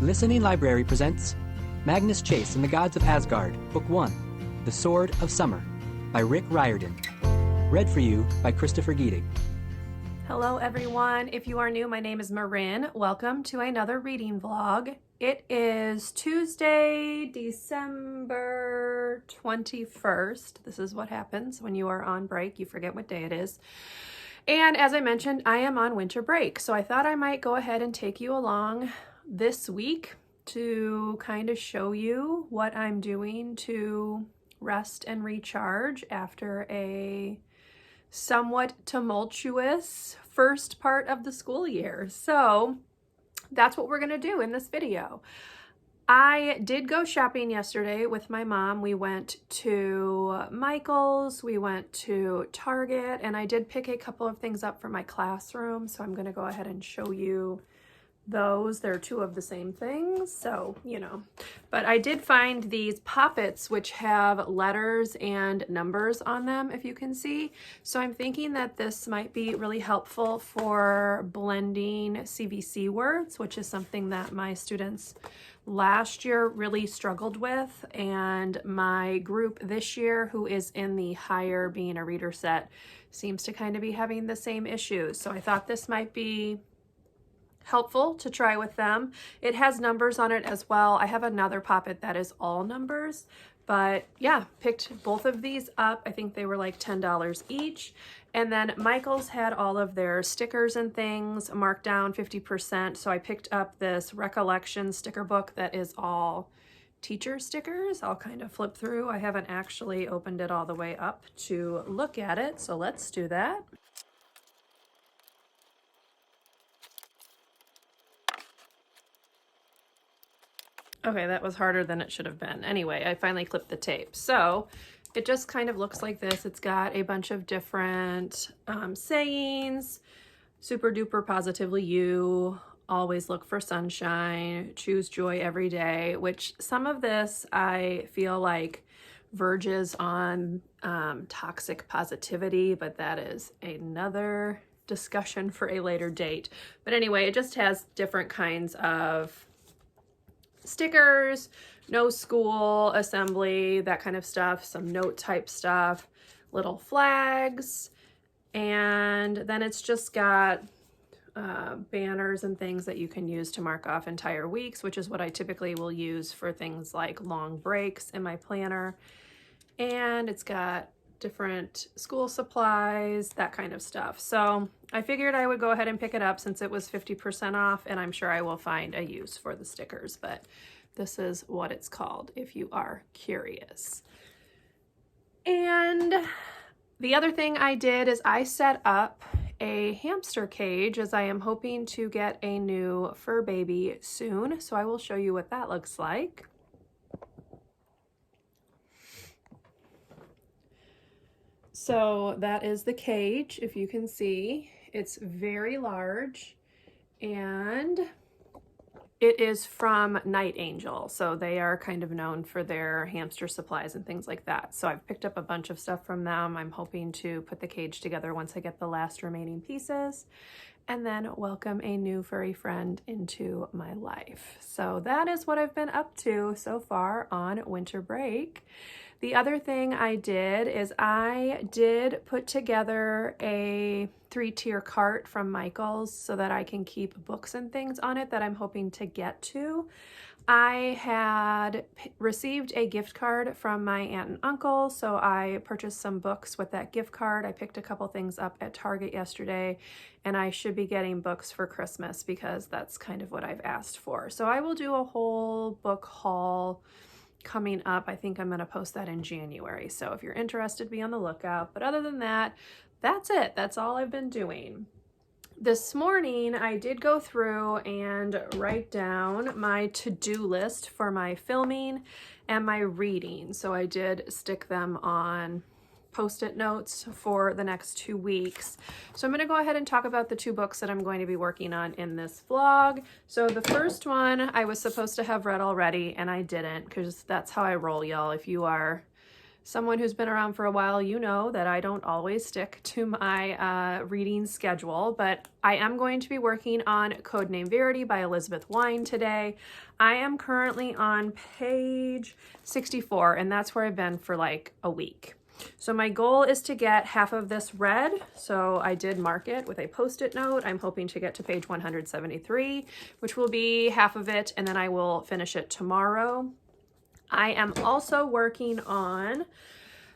Listening Library presents Magnus Chase and the Gods of Asgard, Book 1, The Sword of Summer, by Riordan. Read for you by Christopher Geedig. Hello everyone. If you are new, my name is Marin. Welcome to another reading vlog. It is Tuesday, December 21st. This is what happens when you are on break. You forget what day it is. And as I mentioned, I am on winter break. So I thought I might go ahead and take you along this week to kind of show you what I'm doing to rest and recharge after a somewhat tumultuous first part of the school year. So that's what we're going to do in this video. I did go shopping yesterday with my mom. We went to Michael's, we went to Target, and I did pick a couple of things up for my classroom. So I'm going to go ahead and show you those. They're two of the same things, so you know. But I did find these poppets which have letters and numbers on them, if you can see. So I'm thinking that this might be really helpful for blending CVC words, which is something that my students last year really struggled with, and my group this year, who is in the higher being a reader set, seems to kind of be having the same issues. So I thought this might be helpful to try with them. It has numbers on it as well. I have another poppet that is all numbers, but yeah, picked both of these up. I think they were like $10 each. And then Michael's had all of their stickers and things marked down 50%. So I picked up this recollection sticker book that is all teacher stickers. I'll kind of flip through. I haven't actually opened it all the way up to look at it. So let's do that. Okay, that was harder than it should have been. Anyway, I finally clipped the tape. So it just kind of looks like this. It's got a bunch of different sayings. Super duper positively you, always look for sunshine, choose joy every day, which some of this I feel like verges on toxic positivity, but that is another discussion for a later date. But anyway, it just has different kinds of stickers, no school, assembly, that kind of stuff, some note type stuff, little flags, and then it's just got banners and things that you can use to mark off entire weeks, which is what I typically will use for things like long breaks in my planner. And it's got different school supplies, that kind of stuff. So I figured I would go ahead and pick it up since it was 50% off, and I'm sure I will find a use for the stickers, but this is what it's called if you are curious. And the other thing I did is I set up a hamster cage, as I am hoping to get a new fur baby soon. So I will show you what that looks like. So that is the cage, if you can see. It's very large, and it is from Night Angel. So they are kind of known for their hamster supplies and things like that. So I've picked up a bunch of stuff from them. I'm hoping to put the cage together once I get the last remaining pieces, and then welcome a new furry friend into my life. So that is what I've been up to so far on winter break. The other thing I did is I did put together a 3-tier cart from Michael's so that I can keep books and things on it that I'm hoping to get to. I had received a gift card from my aunt and uncle, so I purchased some books with that gift card. I picked a couple things up at Target yesterday, and I should be getting books for Christmas because that's kind of what I've asked for. So I will do a whole book haul coming up. I think I'm going to post that in January. So if you're interested, be on the lookout. But other than that, that's it. That's all I've been doing. This morning, I did go through and write down my to-do list for my filming and my reading. So I did stick them on Post-it notes for the next 2 weeks. So I'm going to go ahead and talk about the 2 books that I'm going to be working on in this vlog. So the first one I was supposed to have read already, and I didn't, because that's how I roll, y'all. If you are someone who's been around for a while, you know that I don't always stick to my reading schedule, but I am going to be working on Codename Verity by Elizabeth Wein today. I am currently on page 64, and that's where I've been for like a week. So my goal is to get half of this read. So I did mark it with a post-it note. I'm hoping to get to page 173, which will be half of it, and then I will finish it tomorrow. I am also working on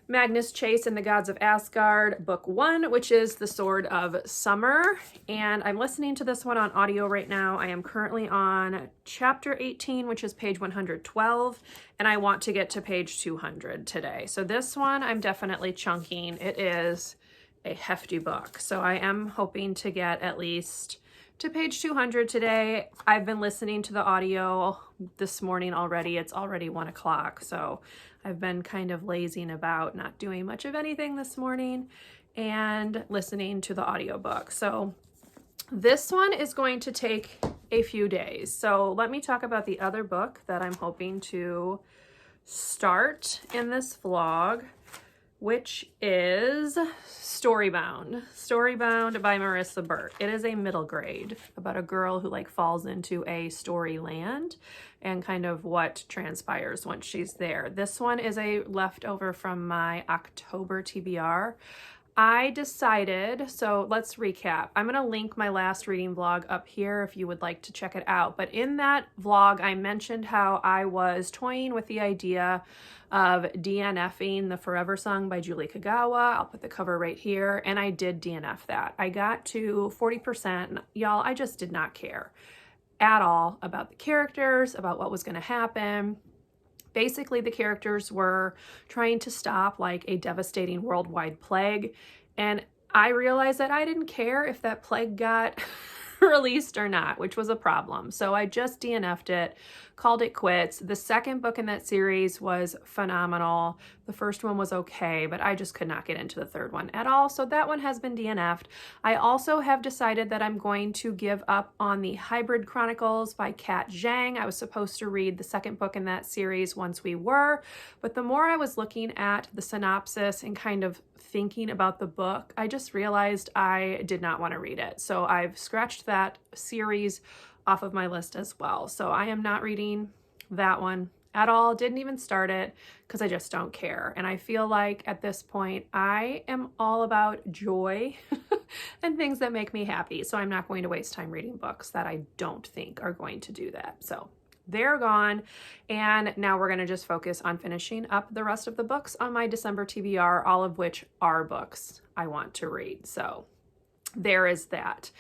Magnus Chase and the Gods of Asgard, book 1, which is The Sword of Summer. And I'm listening to this one on audio right now. I am currently on chapter 18, which is page 112, and I want to get to page 200 today. So this one I'm definitely chunking. It is a hefty book. So I am hoping to get at least to page 200 today. I've been listening to the audio this morning already. It's already 1 o'clock, so I've been kind of lazing about, not doing much of anything this morning and listening to the audiobook. So this one is going to take a few days. So let me talk about the other book that I'm hoping to start in this vlog, which is Storybound. Storybound by Marissa Burt. It is a middle grade about a girl who like falls into a story land and kind of what transpires once she's there. This one is a leftover from my October TBR. I decided, so let's recap. I'm going to link my last reading vlog up here if you would like to check it out. But in that vlog, I mentioned how I was toying with the idea of DNFing the Forever Song by Julie Kagawa. I'll put the cover right here. And I did DNF that. I got to 40%. Y'all, I just did not care at all about the characters, about what was going to happen. Basically, the characters were trying to stop like a devastating worldwide plague. And I realized that I didn't care if that plague got released or not, which was a problem. So I just DNF'd it, called it quits. The second book in that series was phenomenal. The first one was okay, but I just could not get into the third one at all. So that one has been DNF'd. I also have decided that I'm going to give up on the Hybrid Chronicles by Kat Zhang. I was supposed to read the second book in that series once we were, but the more I was looking at the synopsis and kind of thinking about the book, I just realized I did not want to read it. So I've scratched that series off of my list as well. So I am not reading that one at all. Didn't even start it because I just don't care. And I feel like at this point, I am all about joy and things that make me happy. So I'm not going to waste time reading books that I don't think are going to do that. So they're gone. And now we're going to just focus on finishing up the rest of the books on my December TBR, all of which are books I want to read. So there is that.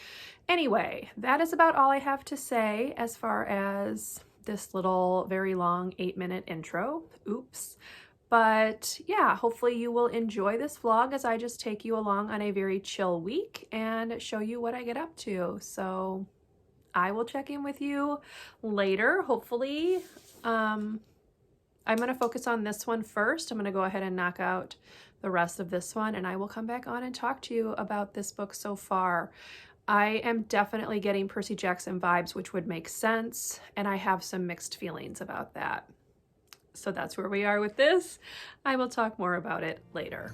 Anyway, that is about all I have to say as far as this little very long 8-minute intro. Oops. But yeah, hopefully you will enjoy this vlog as I just take you along on a very chill week and show you what I get up to. So I will check in with you later. Hopefully, I'm going to focus on this one first. I'm going to go ahead and knock out the rest of this one, and I will come back on and talk to you about this book so far. I am definitely getting Percy Jackson vibes, which would make sense, and I have some mixed feelings about that. So that's where we are with this. I will talk more about it later.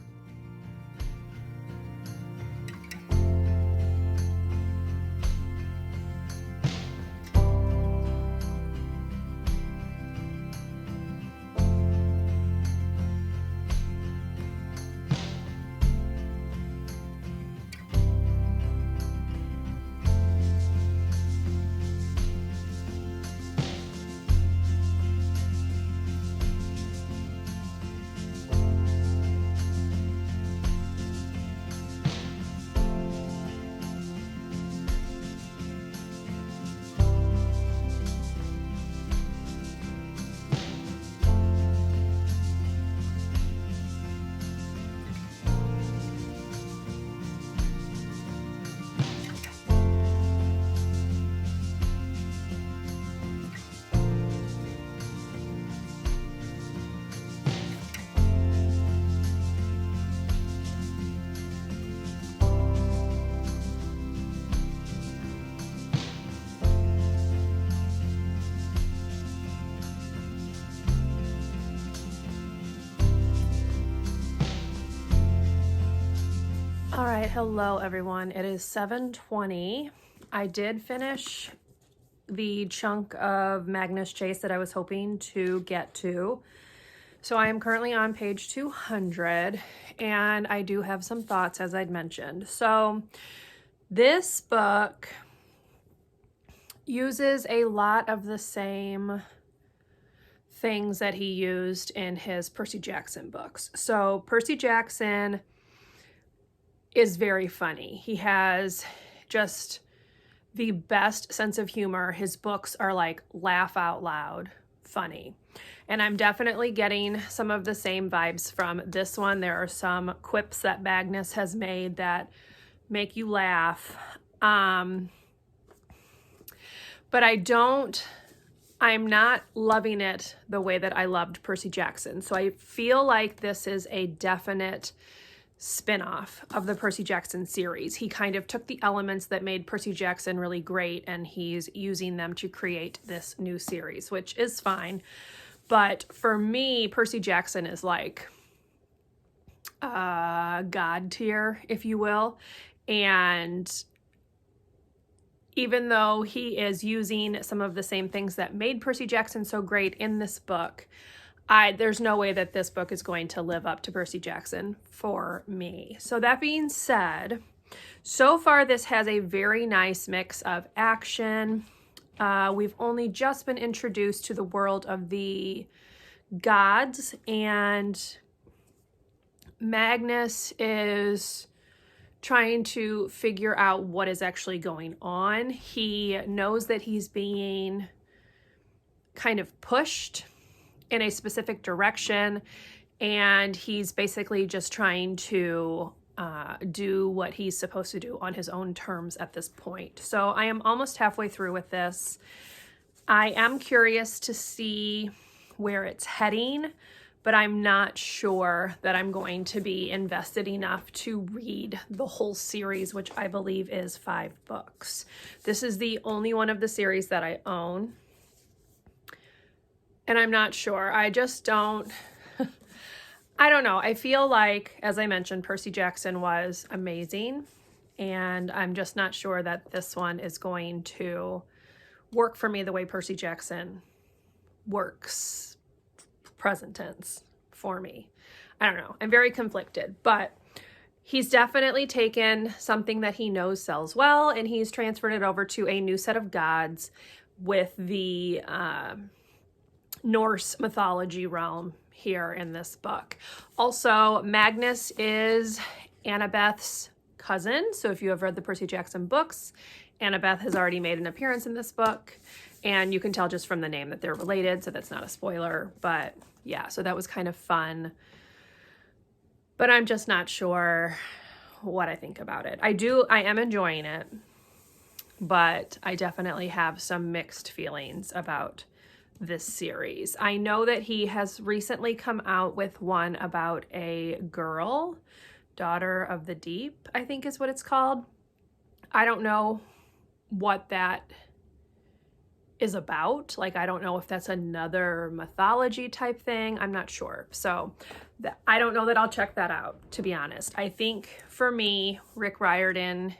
right, hello everyone. It is 7:20. I did finish the chunk of Magnus Chase that I was hoping to get to. So I am currently on page 200, and I do have some thoughts, as I'd mentioned. So this book uses a lot of the same things that he used in his Percy Jackson books. So Percy Jackson is very funny. He has just the best sense of humor. His books are like laugh out loud funny. And I'm definitely getting some of the same vibes from this one. There are some quips that Magnus has made that make you laugh. But I'm not loving it the way that I loved Percy Jackson. So I feel like this is a definite spin-off of the Percy Jackson series. He kind of took the elements that made Percy Jackson really great, and he's using them to create this new series, which is fine. But for me, Percy Jackson is like God tier, if you will. And even though he is using some of the same things that made Percy Jackson so great in this book, there's no way that this book is going to live up to Percy Jackson for me. So that being said, so far this has a very nice mix of action. We've only just been introduced to the world of the gods, and Magnus is trying to figure out what is actually going on. He knows that he's being kind of pushed in a specific direction, and he's basically just trying to do what he's supposed to do on his own terms at this point. So I am almost halfway through with this. I am curious to see where it's heading, but I'm not sure that I'm going to be invested enough to read the whole series, which I believe is 5 books. This is the only one of the series that I own. And I'm not sure. I just don't, I don't know. I feel like, as I mentioned, Percy Jackson was amazing. And I'm just not sure that this one is going to work for me the way Percy Jackson works, present tense, for me. I don't know. I'm very conflicted, but he's definitely taken something that he knows sells well, and he's transferred it over to a new set of gods with the Norse mythology realm here in this book. Also, Magnus is Annabeth's cousin. So if you have read the Percy Jackson books, Annabeth has already made an appearance in this book, and you can tell just from the name that they're related, so that's not a spoiler. But yeah, so that was kind of fun. But I'm just not sure what I think about it. I am enjoying it, but I definitely have some mixed feelings about this series. I know that he has recently come out with one about a girl, Daughter of the Deep, I think is what it's called. I don't know what that is about. Like, I don't know if that's another mythology type thing. I'm not sure. So I don't know that I'll check that out, to be honest. I think for me, Rick Riordan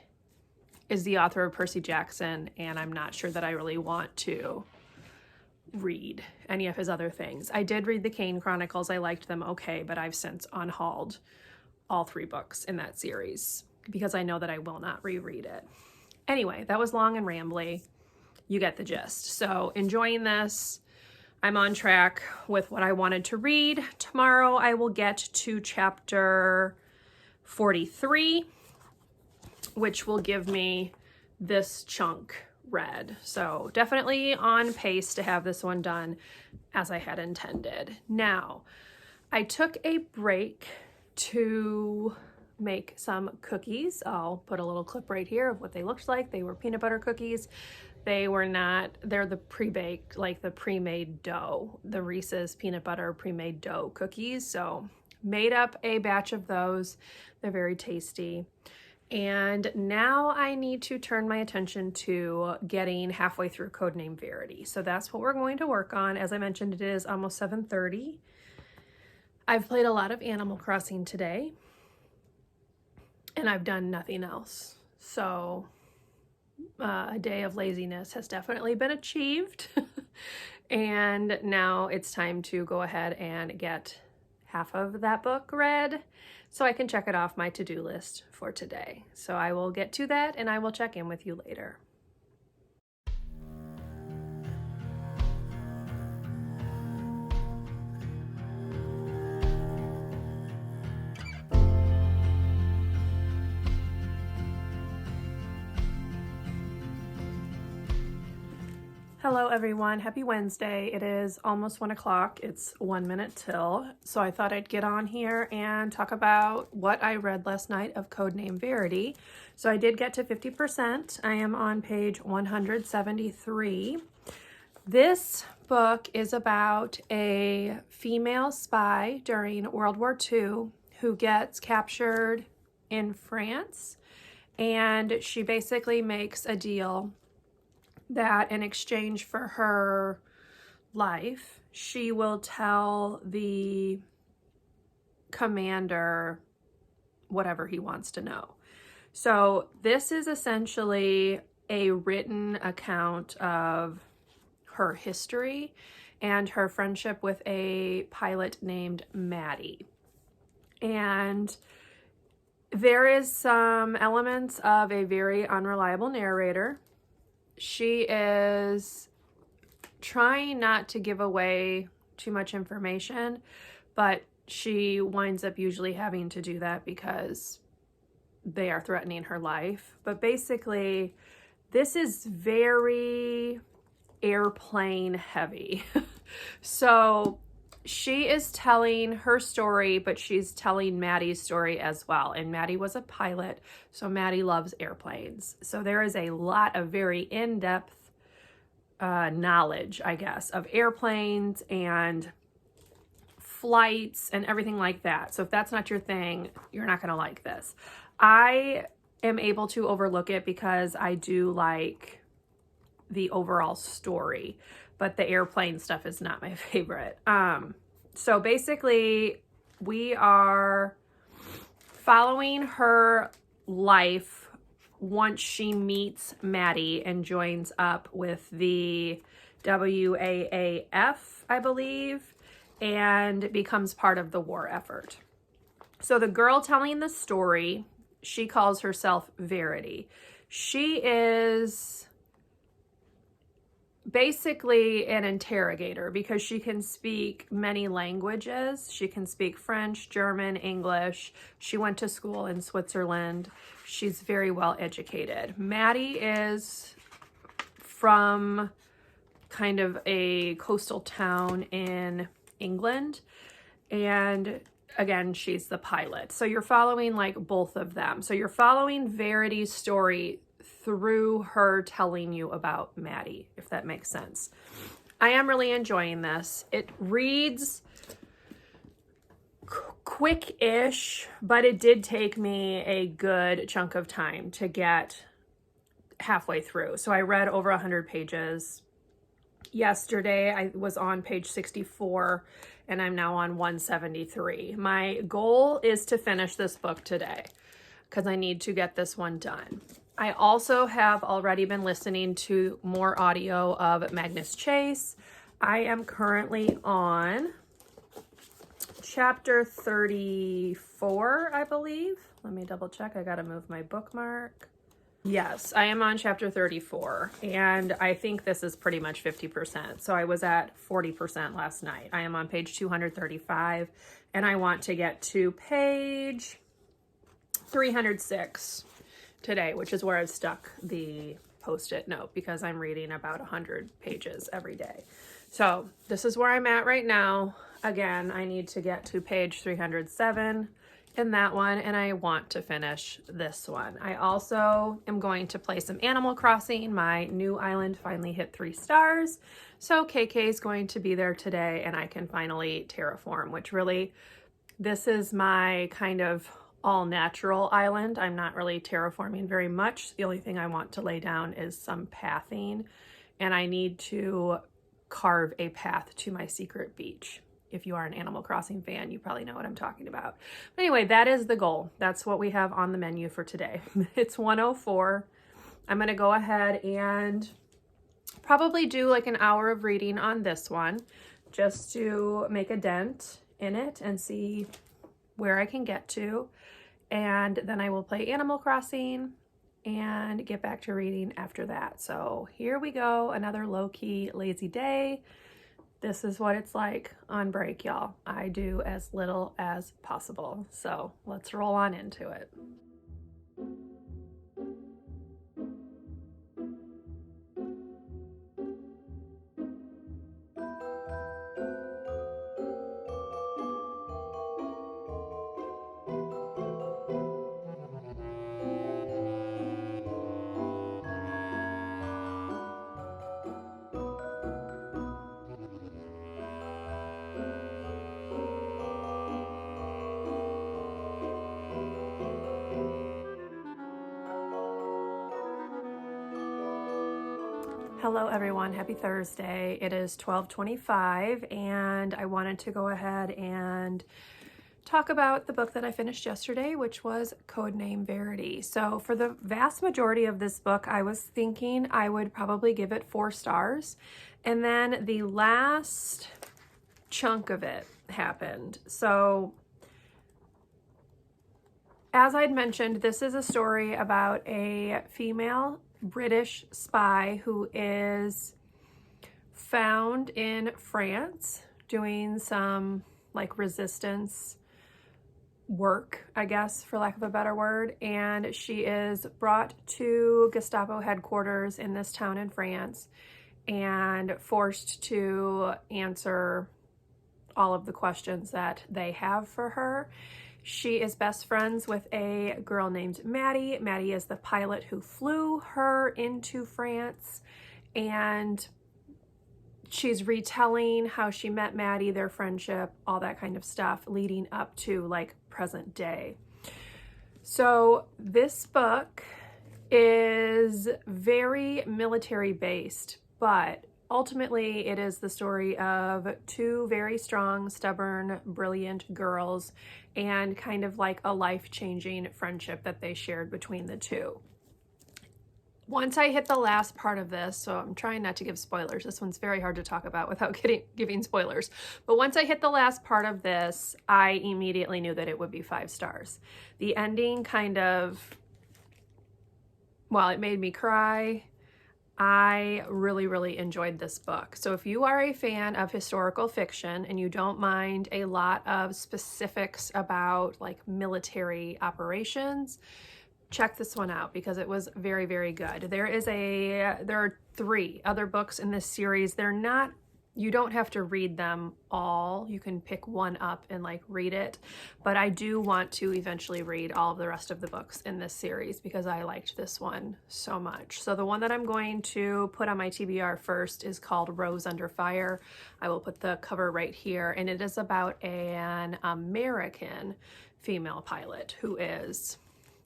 is the author of Percy Jackson, and I'm not sure that I really want to read any of his other things. I did read the Kane Chronicles. I liked them okay, but I've since unhauled all 3 books in that series because I know that I will not reread it. Anyway, that was long and rambly. You get the gist. So enjoying this. I'm on track with what I wanted to read. Tomorrow I will get to chapter 43, which will give me this chunk read. So definitely on pace to have this one done as I had intended. Now, I took a break to make some cookies. I'll put a little clip right here of what they looked like. They were peanut butter cookies. They're the pre-baked, like the pre-made dough, the Reese's peanut butter pre-made dough cookies. So made up a batch of those. They're very tasty. And now I need to turn my attention to getting halfway through Codename Verity. So that's what we're going to work on. As I mentioned, it is almost 7:30. I've played a lot of Animal Crossing today. and I've done nothing else. So a day of laziness has definitely been achieved. And now it's time to go ahead and get half of that book read so I can check it off my to-do list for today. So I will get to that and I will check in with you later. Hello everyone, happy Wednesday. It is almost 1 o'clock. It's 1 minute till. So I thought I'd get on here and talk about what I read last night of Codename Verity. So I did get to 50%. I am on page 173. This book is about a female spy during World War II who gets captured in France, and she basically makes a deal that in exchange for her life, she will tell the commander whatever he wants to know. So this is essentially a written account of her history and her friendship with a pilot named Maddie. And there is some elements of a very unreliable narrator. She is trying not to give away too much information, but she winds up usually having to do that because they are threatening her life. But basically, this is very airplane heavy. So she is telling her story, but she's telling Maddie's story as well. And Maddie was a pilot, so Maddie loves airplanes. So there is a lot of very in-depth knowledge, I guess, of airplanes and flights and everything like that. So if that's not your thing, you're not going to like this. I am able to overlook it because I do like the overall story, but the airplane stuff is not my favorite. So basically, we are following her life once she meets Maddie and joins up with the WAAF, I believe, and becomes part of the war effort. So the girl telling the story, she calls herself Verity. She is basically an interrogator because she can speak many languages. She can speak French, German, English. She went to school in Switzerland. She's very well educated. Maddie is from kind of a coastal town in England, and again, she's the pilot. So you're following like both of them. So you're following Verity's story through her telling you about Maddie, if that makes sense. I am really enjoying this. It reads quick-ish, but it did take me a good chunk of time to get halfway through. So I read over 100 pages. Yesterday, I was on page 64, and I'm now on 173. My goal is to finish this book today because I need to get this one done. I also have already been listening to more audio of Magnus Chase. I am currently on chapter 34, I believe. Let me double check. I gotta move my bookmark. Yes, I am on chapter 34, and I think this is pretty much 50%. So I was at 40% last night. I am on page 235, and I want to get to page 306 today, which is where I've stuck the post-it note because I'm reading about 100 pages every day. So this is where I'm at right now. Again, I need to get to page 307 in that one, and I want to finish this one. I also am going to play some Animal Crossing. My new island finally hit 3 stars, so KK is going to be there today, and I can finally terraform, which really, this is my kind of all-natural island. I'm not really terraforming very much. The only thing I want to lay down is some pathing, and I need to carve a path to my secret beach. if you are an Animal Crossing fan, you probably know what I'm talking about. But anyway, that is the goal. That's what we have on the menu for today. It's 1:04. I'm going to go ahead and probably do like an hour of reading on this one just to make a dent in it and see where I can get to. And then I will play Animal Crossing and get back to reading after that. So here we go. Another low-key lazy day. This is what it's like on break, y'all. I do as little as possible. So let's roll on into it. Hello everyone, happy Thursday. It is 12:25 and I wanted to go ahead and talk about the book that I finished yesterday, which was Codename Verity. So for the vast majority of this book, I was thinking I would probably give it 4 stars. And then the last chunk of it happened. So as I'd mentioned, this is a story about a female British spy who is found in France doing some like resistance work, I guess, for lack of a better word. And she is brought to Gestapo headquarters in this town in France and forced to answer all of the questions that they have for her. She is best friends with a girl named Maddie. Maddie is the pilot who flew her into France, and she's retelling how she met Maddie, their friendship, all that kind of stuff leading up to like present day. So this book is very military based, but ultimately it is the story of 2 very strong, stubborn, brilliant girls and kind of like a life-changing friendship that they shared between the 2. Once I hit the last part of this, so I'm trying not to give spoilers. This one's very hard to talk about without giving spoilers. But once I hit the last part of this, I immediately knew that it would be 5 stars. The ending kind of, well, it made me cry. I really, really enjoyed this book. So if you are a fan of historical fiction and you don't mind a lot of specifics about like military operations, check this one out because it was very, very good. There are 3 other books in this series. You don't have to read them all. You can pick one up and like read it. But I do want to eventually read all of the rest of the books in this series because I liked this one so much. So the one that I'm going to put on my TBR first is called Rose Under Fire. I will put the cover right here, and it is about an American female pilot who is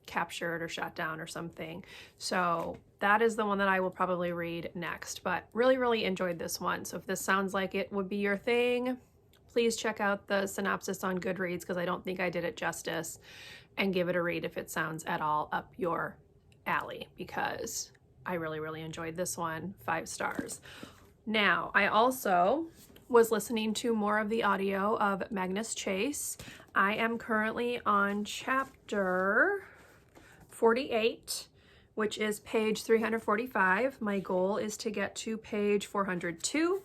captured or shot down or something. So that is the one that I will probably read next, but really, really enjoyed this one. So if this sounds like it would be your thing, please check out the synopsis on Goodreads because I don't think I did it justice, and give it a read if it sounds at all up your alley because I really, really enjoyed this one. 5 stars. Now, I also was listening to more of the audio of Magnus Chase. I am currently on chapter 48, which is page 345. My goal is to get to page 402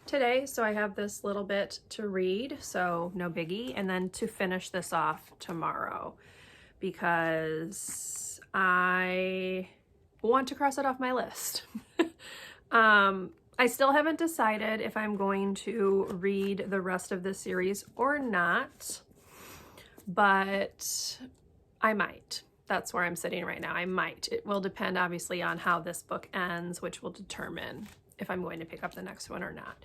today, so I have this little bit to read, so no biggie, and then to finish this off tomorrow because I want to cross it off my list. I still haven't decided if I'm going to read the rest of this series or not, but I might. That's where I'm sitting right now. I might. It will depend obviously on how this book ends, which will determine if I'm going to pick up the next one or not.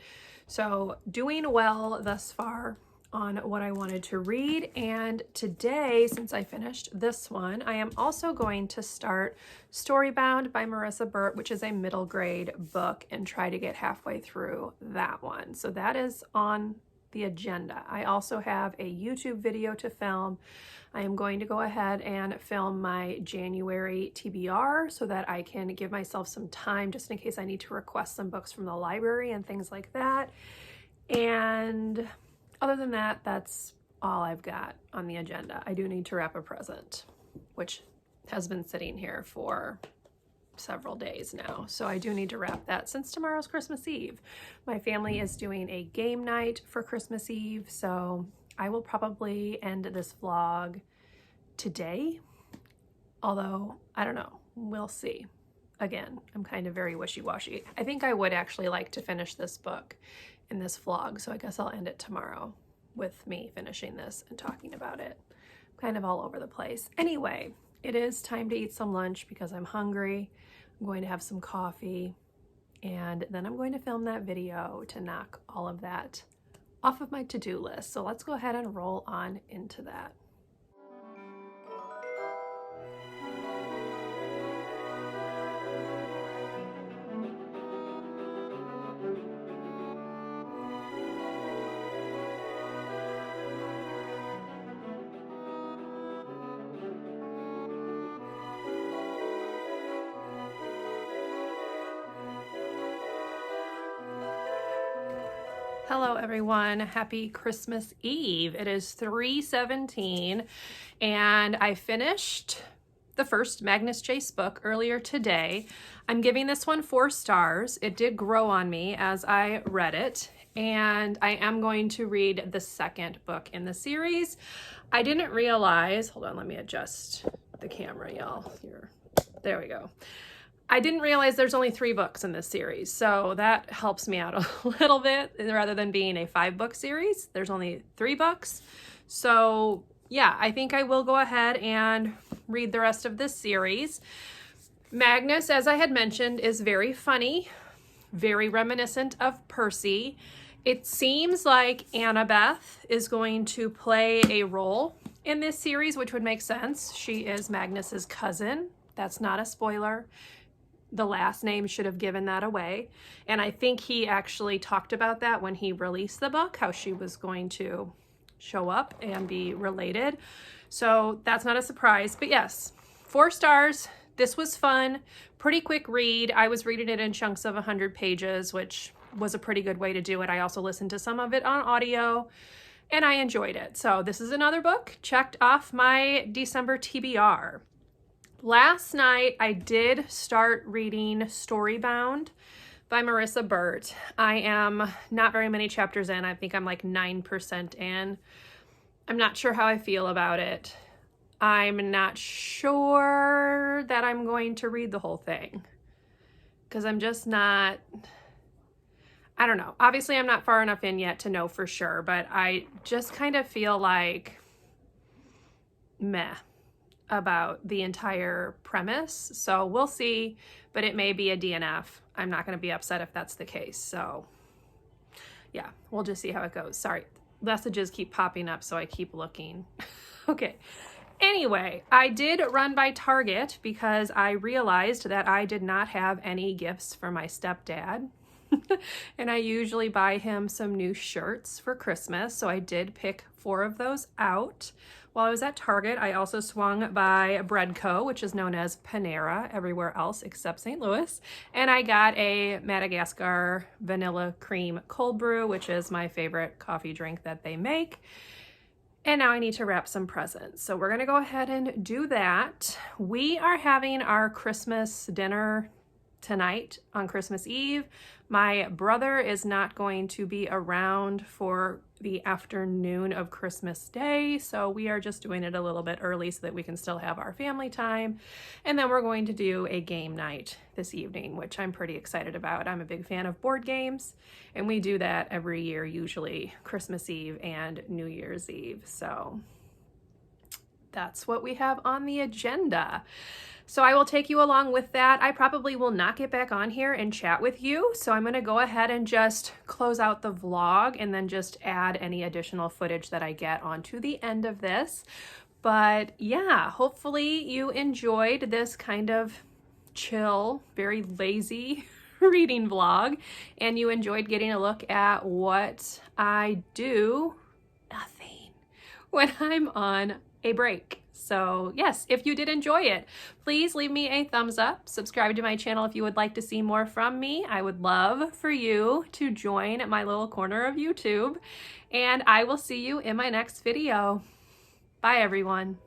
So doing well thus far on what I wanted to read. And today, since I finished this one, I am also going to start Storybound by Marissa Burt, which is a middle grade book, and try to get halfway through that one. So that is on the agenda. I also have a YouTube video to film. I am going to go ahead and film my January TBR so that I can give myself some time just in case I need to request some books from the library and things like that. And other than that, that's all I've got on the agenda. I do need to wrap a present, which has been sitting here for several days now. So I do need to wrap that since tomorrow's Christmas Eve. My family is doing a game night for Christmas Eve, so I will probably end this vlog today. Although, I don't know, we'll see. Again, I'm kind of very wishy-washy. I think I would actually like to finish this book in this vlog, so I guess I'll end it tomorrow with me finishing this and talking about it. I'm kind of all over the place. Anyway, it is time to eat some lunch because I'm hungry. I'm going to have some coffee, and then I'm going to film that video to knock all of that off of my to-do list. So let's go ahead and roll on into that. Hello everyone, happy Christmas Eve. It is 3:17 and I finished the first Magnus Chase book earlier today. I'm giving this one 4 stars. It did grow on me as I read it, and I am going to read the second book in the series. I didn't realize, hold on, let me adjust the camera, y'all. There we go. I didn't realize there's only 3 books in this series, so that helps me out a little bit. Rather than being a 5-book series, there's only 3 books. So yeah, I think I will go ahead and read the rest of this series. Magnus, as I had mentioned, is very funny, very reminiscent of Percy. It seems like Annabeth is going to play a role in this series, which would make sense. She is Magnus's cousin. That's not a spoiler. The last name should have given that away. And I think he actually talked about that when he released the book, how she was going to show up and be related. So that's not a surprise, but yes, 4 stars. This was fun, pretty quick read. I was reading it in chunks of 100 pages, which was a pretty good way to do it. I also listened to some of it on audio and I enjoyed it. So this is another book checked off my December TBR. Last night, I did start reading Storybound by Marissa Burt. I am not very many chapters in. I think I'm like 9% in. I'm not sure how I feel about it. I'm not sure that I'm going to read the whole thing because I'm just not, I don't know. Obviously, I'm not far enough in yet to know for sure, but I just kind of feel like meh about the entire premise. So we'll see, but it may be a DNF. I'm not going to be upset if that's the case. So yeah, we'll just see how it goes. Sorry, messages keep popping up, so I keep looking. Okay. Anyway, I did run by Target because I realized that I did not have any gifts for my stepdad. And I usually buy him some new shirts for Christmas. So I did pick 4 of those out. While I was at Target, I also swung by Breadco, which is known as Panera everywhere else except St. Louis. And I got a Madagascar vanilla cream cold brew, which is my favorite coffee drink that they make. And now I need to wrap some presents. So we're going to go ahead and do that. We are having our Christmas dinner tonight on Christmas Eve. My brother is not going to be around for the afternoon of Christmas Day, so we are just doing it a little bit early so that we can still have our family time. And then we're going to do a game night this evening, which I'm pretty excited about. I'm a big fan of board games, and we do that every year, usually Christmas Eve and New Year's Eve. So that's what we have on the agenda. So I will take you along with that. I probably will not get back on here and chat with you. So I'm going to go ahead and just close out the vlog and then just add any additional footage that I get onto the end of this. But yeah, hopefully you enjoyed this kind of chill, very lazy reading vlog and you enjoyed getting a look at what I do, nothing, when I'm on a break. So yes, if you did enjoy it, please leave me a thumbs up, subscribe to my channel if you would like to see more from me. I would love for you to join my little corner of YouTube, and I will see you in my next video. Bye everyone.